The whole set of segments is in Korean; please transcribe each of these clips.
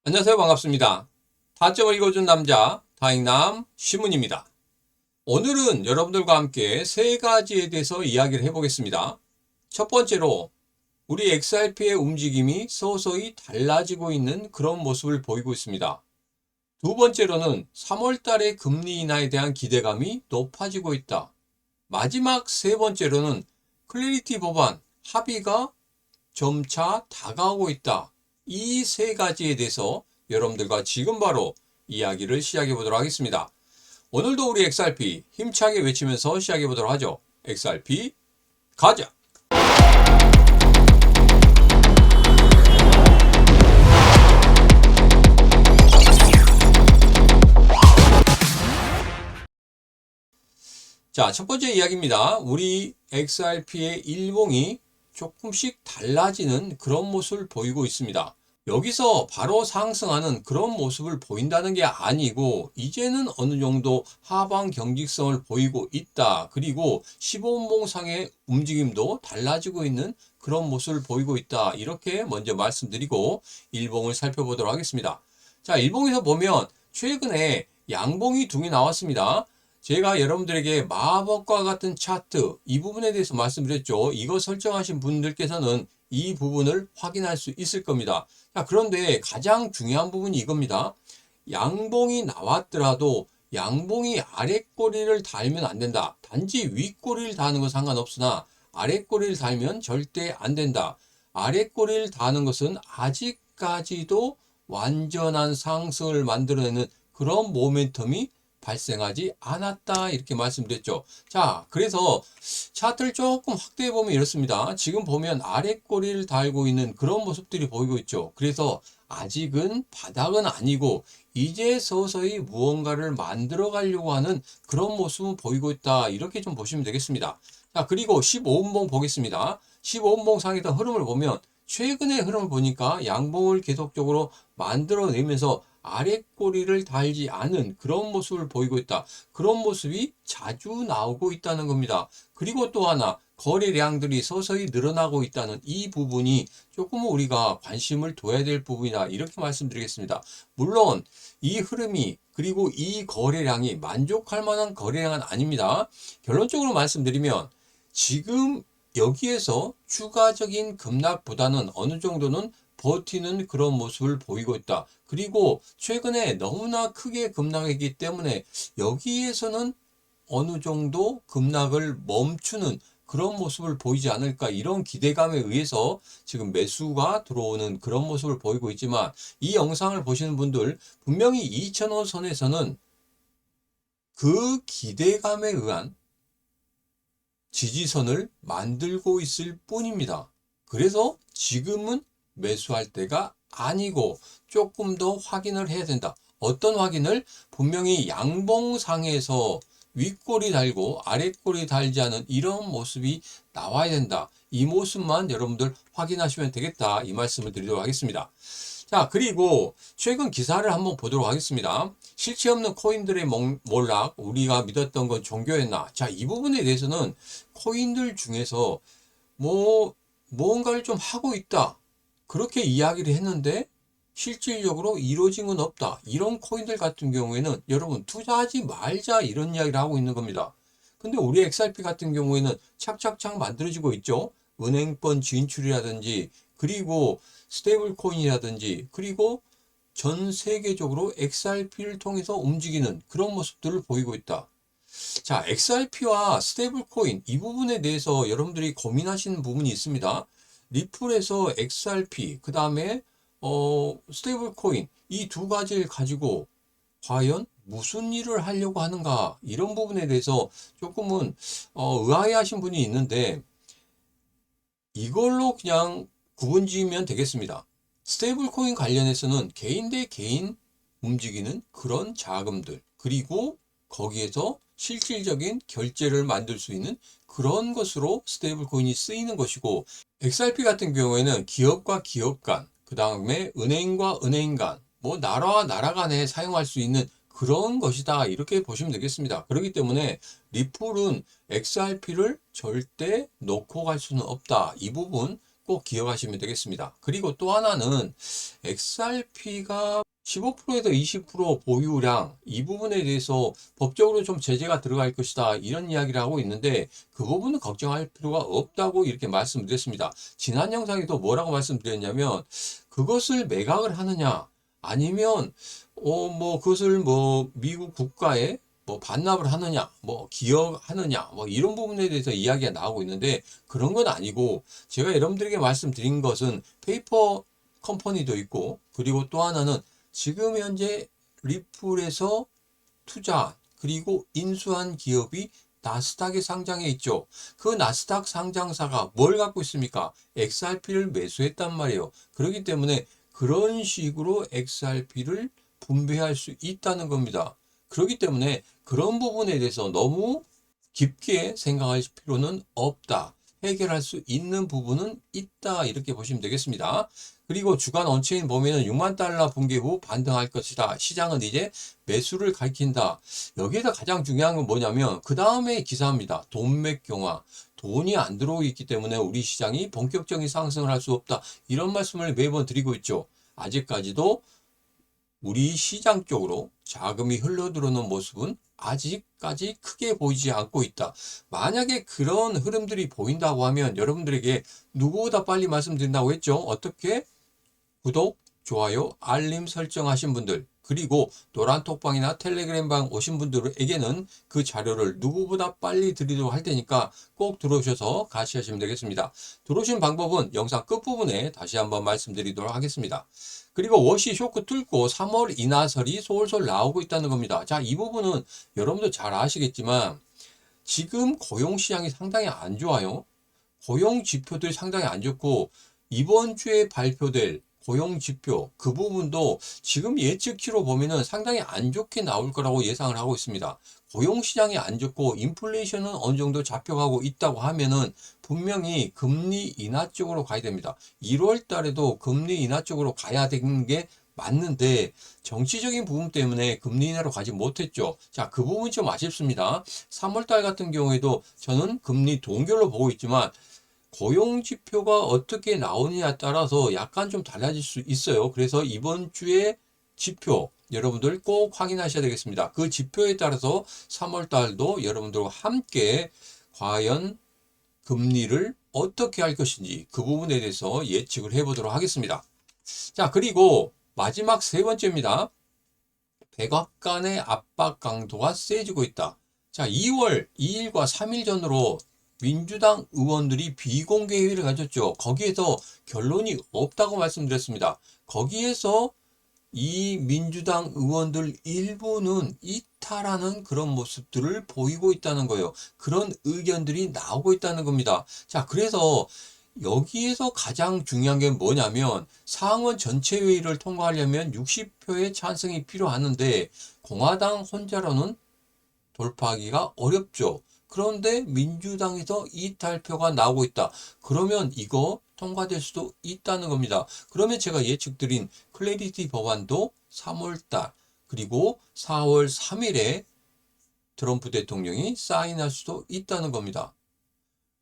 안녕하세요. 반갑습니다. 타점을 읽어준 남자 다잉남 시문입니다. 오늘은 여러분들과 함께 세 가지에 대해서 이야기를 해보겠습니다. 첫 번째로 우리 XRP의 움직임이 서서히 달라지고 있는 그런 모습을 보이고 있습니다. 두 번째로는 3월 달의 금리 인하에 대한 기대감이 높아지고 있다. 마지막 세 번째로는 클래리티 법안 합의가 점차 다가오고 있다. 이 세 가지에 대해서 여러분들과 지금 바로 이야기를 시작해 보도록 하겠습니다. 오늘도 우리 XRP 힘차게 외치면서 시작해 보도록 하죠. XRP 가자! 자, 첫 번째 이야기입니다. 우리 XRP의 일봉이 조금씩 달라지는 그런 모습을 보이고 있습니다. 여기서 바로 상승하는 그런 모습을 보인다는 게 아니고 이제는 어느 정도 하방 경직성을 보이고 있다. 그리고 15분봉상의 움직임도 달라지고 있는 그런 모습을 보이고 있다. 이렇게 먼저 말씀드리고 일봉을 살펴보도록 하겠습니다. 자, 일봉에서 보면 최근에 양봉이 두 개 나왔습니다. 제가 여러분들에게 마법과 같은 차트 이 부분에 대해서 말씀드렸죠. 이거 설정하신 분들께서는 이 부분을 확인할 수 있을 겁니다. 자, 그런데 가장 중요한 부분이 이겁니다. 양봉이 나왔더라도 양봉이 아랫꼬리를 달면 안 된다. 단지 윗꼬리를 다는 건 상관없으나 아랫꼬리를 달면 절대 안 된다. 아랫꼬리를 다는 것은 아직까지도 완전한 상승을 만들어내는 그런 모멘텀이 발생하지 않았다 이렇게 말씀드렸죠. 자, 그래서 차트를 조금 확대해 보면 이렇습니다. 지금 보면 아랫꼬리를 달고 있는 그런 모습들이 보이고 있죠. 그래서 아직은 바닥은 아니고 이제 서서히 무언가를 만들어 가려고 하는 그런 모습은 보이고 있다 이렇게 좀 보시면 되겠습니다. 자, 그리고 15분봉 보겠습니다. 15분봉 상에서 흐름을 보면 최근의 흐름을 보니까 양봉을 계속적으로 만들어내면서 아랫꼬리를 달지 않은 그런 모습을 보이고 있다. 그런 모습이 자주 나오고 있다는 겁니다. 그리고 또 하나 거래량들이 서서히 늘어나고 있다는 이 부분이 조금 우리가 관심을 둬야 될 부분이다. 이렇게 말씀드리겠습니다. 물론 이 흐름이 그리고 이 거래량이 만족할 만한 거래량은 아닙니다. 결론적으로 말씀드리면 지금 여기에서 추가적인 급락보다는 어느 정도는 버티는 그런 모습을 보이고 있다. 그리고 최근에 너무나 크게 급락했기 때문에 여기에서는 어느 정도 급락을 멈추는 그런 모습을 보이지 않을까 이런 기대감에 의해서 지금 매수가 들어오는 그런 모습을 보이고 있지만 이 영상을 보시는 분들 분명히 2000원 선에서는 그 기대감에 의한 지지선을 만들고 있을 뿐입니다. 그래서 지금은 매수할 때가 아니고 조금 더 확인을 해야 된다. 어떤 확인을? 분명히 양봉상에서 윗꼬리 달고 아랫꼬리 달지 않은 이런 모습이 나와야 된다. 이 모습만 여러분들 확인하시면 되겠다. 이 말씀을 드리도록 하겠습니다. 자, 그리고 최근 기사를 한번 보도록 하겠습니다. 실체 없는 코인들의 몰락, 우리가 믿었던 건 종교였나? 자, 이 부분에 대해서는 코인들 중에서 무언가를 좀 하고 있다. 그렇게 이야기를 했는데 실질적으로 이루어진 건 없다. 이런 코인들 같은 경우에는 여러분 투자하지 말자 이런 이야기를 하고 있는 겁니다. 근데 우리 XRP 같은 경우에는 착착착 만들어지고 있죠. 은행권 진출이라든지 그리고 스테이블 코인이라든지 그리고 전 세계적으로 XRP를 통해서 움직이는 그런 모습들을 보이고 있다. 자, XRP와 스테이블 코인 이 부분에 대해서 여러분들이 고민하시는 부분이 있습니다. 리플에서 XRP 그 다음에 스테이블 코인 이 두 가지를 가지고 과연 무슨 일을 하려고 하는가 이런 부분에 대해서 조금은 의아해하신 분이 있는데 이걸로 그냥 구분 지으면 되겠습니다. 스테이블 코인 관련해서는 개인 대 개인 움직이는 그런 자금들 그리고 거기에서 실질적인 결제를 만들 수 있는 그런 것으로 스테이블 코인이 쓰이는 것이고 XRP 같은 경우에는 기업과 기업 간, 그 다음에 은행과 은행 간, 나라와 나라 간에 사용할 수 있는 그런 것이다. 이렇게 보시면 되겠습니다. 그렇기 때문에 리플은 XRP를 절대 놓고 갈 수는 없다. 이 부분 꼭 기억하시면 되겠습니다. 그리고 또 하나는 XRP가 15%에서 20% 보유량 이 부분에 대해서 법적으로 좀 제재가 들어갈 것이다 이런 이야기를 하고 있는데 그 부분은 걱정할 필요가 없다고 이렇게 말씀드렸습니다. 지난 영상에도 뭐라고 말씀드렸냐면 그것을 매각을 하느냐 아니면 뭐 그것을 뭐 미국 국가에 뭐 반납을 하느냐 뭐 기여하느냐 뭐 이런 부분에 대해서 이야기가 나오고 있는데 그런 건 아니고 제가 여러분들에게 말씀드린 것은 페이퍼 컴퍼니도 있고 그리고 또 하나는 지금 현재 리플에서 투자 그리고 인수한 기업이 나스닥에 상장해 있죠. 그 나스닥 상장사가 뭘 갖고 있습니까? XRP를 매수했단 말이에요. 그렇기 때문에 그런 식으로 XRP를 분배할 수 있다는 겁니다. 그렇기 때문에 그런 부분에 대해서 너무 깊게 생각할 필요는 없다. 해결할 수 있는 부분은 있다. 이렇게 보시면 되겠습니다. 그리고 주간 언체인 보면은 6만 달러 붕괴 후 반등할 것이다. 시장은 이제 매수를 가리킨다. 여기에서 가장 중요한 건 뭐냐면 그 다음에 기사입니다. 돈맥 경화. 돈이 안 들어오고 있기 때문에 우리 시장이 본격적인 상승을 할 수 없다. 이런 말씀을 매번 드리고 있죠. 아직까지도 우리 시장 쪽으로 자금이 흘러들어오는 모습은 아직까지 크게 보이지 않고 있다. 만약에 그런 흐름들이 보인다고 하면 여러분들에게 누구보다 빨리 말씀드린다고 했죠. 어떻게? 구독, 좋아요, 알림 설정하신 분들 그리고 노란톡방이나 텔레그램방 오신 분들에게는 그 자료를 누구보다 빨리 드리도록 할 테니까 꼭 들어오셔서 같이 하시면 되겠습니다. 들어오신 방법은 영상 끝부분에 다시 한번 말씀드리도록 하겠습니다. 그리고 워시 쇼크 뚫고 3월 인하설이 솔솔 나오고 있다는 겁니다. 자, 이 부분은 여러분도 잘 아시겠지만 지금 고용시장이 상당히 안 좋아요. 고용 지표들이 상당히 안 좋고 이번 주에 발표될 고용 지표 그 부분도 지금 예측치로 보면은 상당히 안 좋게 나올 거라고 예상을 하고 있습니다. 고용 시장이 안 좋고 인플레이션은 어느 정도 잡혀가고 있다고 하면은 분명히 금리 인하 쪽으로 가야 됩니다. 1월 달에도 금리 인하 쪽으로 가야 되는 게 맞는데 정치적인 부분 때문에 금리 인하로 가지 못했죠. 자, 그 부분이 좀 아쉽습니다. 3월 달 같은 경우에도 저는 금리 동결로 보고 있지만 고용 지표가 어떻게 나오느냐에 따라서 약간 좀 달라질 수 있어요. 그래서 이번 주에 지표 여러분들 꼭 확인하셔야 되겠습니다. 그 지표에 따라서 3월 달도 여러분들과 함께 과연 금리를 어떻게 할 것인지 그 부분에 대해서 예측을 해보도록 하겠습니다. 자, 그리고 마지막 세 번째입니다. 백악관의 압박 강도가 세지고 있다. 자, 2월 2일과 3일 전으로 민주당 의원들이 비공개 회의를 가졌죠. 거기에서 결론이 없다고 말씀드렸습니다. 거기에서 이 민주당 의원들 일부는 이탈하는 그런 모습들을 보이고 있다는 거예요. 그런 의견들이 나오고 있다는 겁니다. 자, 그래서 여기에서 가장 중요한 게 뭐냐면 상원 전체 회의를 통과하려면 60표의 찬성이 필요하는데 공화당 혼자로는 돌파하기가 어렵죠. 그런데 민주당에서 이탈표가 나오고 있다. 그러면 이거 통과될 수도 있다는 겁니다. 그러면 제가 예측드린 클래리티 법안도 3월달 그리고 4월 3일에 트럼프 대통령이 사인할 수도 있다는 겁니다.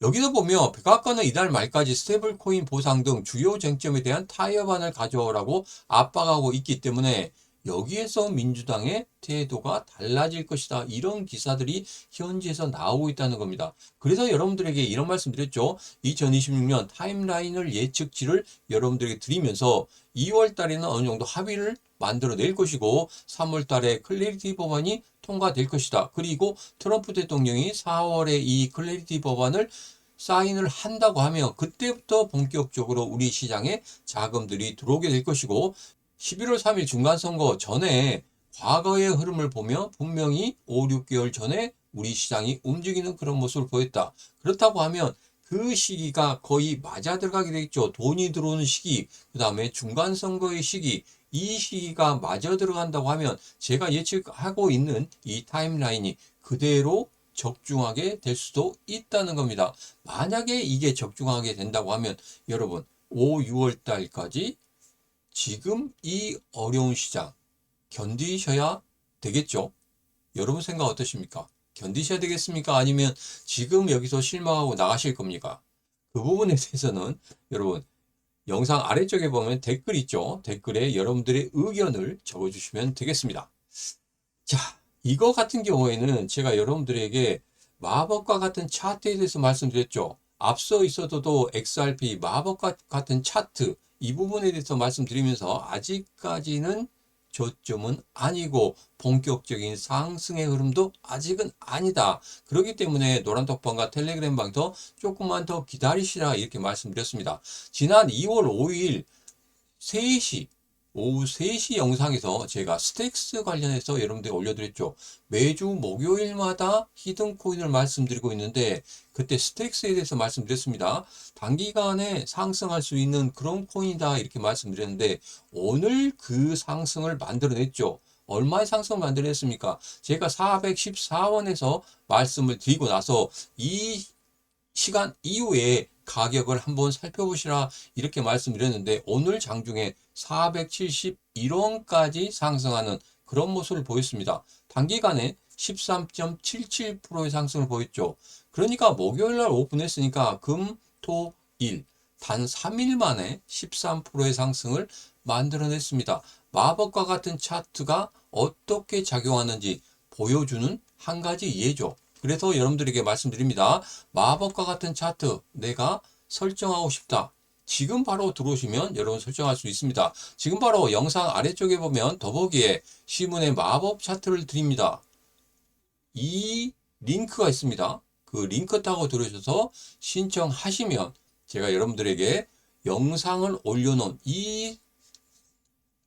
여기서 보면 백악관은 이달 말까지 스테이블 코인 보상 등 주요 쟁점에 대한 타협안을 가져오라고 압박하고 있기 때문에 여기에서 민주당의 태도가 달라질 것이다. 이런 기사들이 현지에서 나오고 있다는 겁니다. 그래서 여러분들에게 이런 말씀 드렸죠. 2026년 타임라인을 예측치를 여러분들에게 드리면서 2월 달에는 어느 정도 합의를 만들어낼 것이고 3월 달에 클래리티 법안이 통과될 것이다. 그리고 트럼프 대통령이 4월에 이 클래리티 법안을 사인을 한다고 하면 그때부터 본격적으로 우리 시장에 자금들이 들어오게 될 것이고 11월 3일 중간선거 전에 과거의 흐름을 보면 분명히 5, 6개월 전에 우리 시장이 움직이는 그런 모습을 보였다. 그렇다고 하면 그 시기가 거의 맞아 들어가게 되겠죠. 돈이 들어오는 시기, 그 다음에 중간선거의 시기, 이 시기가 맞아 들어간다고 하면 제가 예측하고 있는 이 타임라인이 그대로 적중하게 될 수도 있다는 겁니다. 만약에 이게 적중하게 된다고 하면 여러분 5, 6월 달까지 지금 이 어려운 시장 견디셔야 되겠죠? 여러분 생각 어떠십니까? 견디셔야 되겠습니까? 아니면 지금 여기서 실망하고 나가실 겁니까? 그 부분에 대해서는 여러분 영상 아래쪽에 보면 댓글 있죠. 댓글에 여러분들의 의견을 적어주시면 되겠습니다. 자, 이거 같은 경우에는 제가 여러분들에게 마법과 같은 차트에 대해서 말씀드렸죠. 앞서 있어도 XRP 마법과 같은 차트 이 부분에 대해서 말씀드리면서 아직까지는 저점은 아니고 본격적인 상승의 흐름도 아직은 아니다. 그렇기 때문에 노란톡방과 텔레그램방도 조금만 더 기다리시라 이렇게 말씀드렸습니다. 지난 2월 5일 3시 오후 3시 영상에서 제가 스택스 관련해서 여러분들이 올려드렸죠. 매주 목요일마다 히든 코인을 말씀드리고 있는데 그때 스택스에 대해서 말씀드렸습니다. 단기간에 상승할 수 있는 그런 코인이다 이렇게 말씀드렸는데 오늘 그 상승을 만들어냈죠. 얼마의 상승을 만들어냈습니까? 제가 414원에서 말씀을 드리고 나서 이 시간 이후에 가격을 한번 살펴보시라 이렇게 말씀드렸는데 오늘 장중에 471원까지 상승하는 그런 모습을 보였습니다. 단기간에 13.77%의 상승을 보였죠. 그러니까 목요일날 오픈했으니까 금, 토, 일 단 3일 만에 13%의 상승을 만들어냈습니다. 마법과 같은 차트가 어떻게 작용하는지 보여주는 한 가지 예죠. 그래서 여러분들에게 말씀드립니다. 마법과 같은 차트 내가 설정하고 싶다. 지금 바로 들어오시면 여러분 설정할 수 있습니다. 지금 바로 영상 아래쪽에 보면 더보기에 시문의 마법 차트를 드립니다. 이 링크가 있습니다. 그 링크 타고 들어오셔서 신청하시면 제가 여러분들에게 영상을 올려놓은 이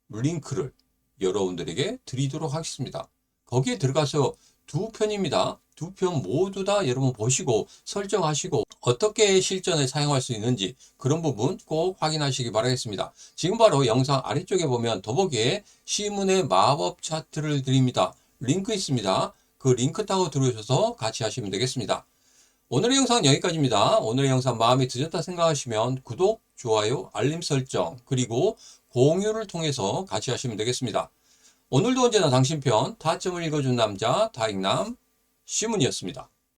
링크를 여러분들에게 드리도록 하겠습니다. 거기에 들어가서 두 편입니다. 두 편 모두 다 여러분 보시고 설정하시고 어떻게 실전에 사용할 수 있는지 그런 부분 꼭 확인하시기 바라겠습니다. 지금 바로 영상 아래쪽에 보면 더보기에 시문의 마법 차트를 드립니다. 링크 있습니다. 그 링크 타고 들어오셔서 같이 하시면 되겠습니다. 오늘의 영상은 여기까지입니다. 오늘의 영상 마음에 드셨다 생각하시면 구독, 좋아요, 알림 설정 그리고 공유를 통해서 같이 하시면 되겠습니다. 오늘도 언제나 당신 편 타점을 읽어준 남자 다익남 시문이었습니다.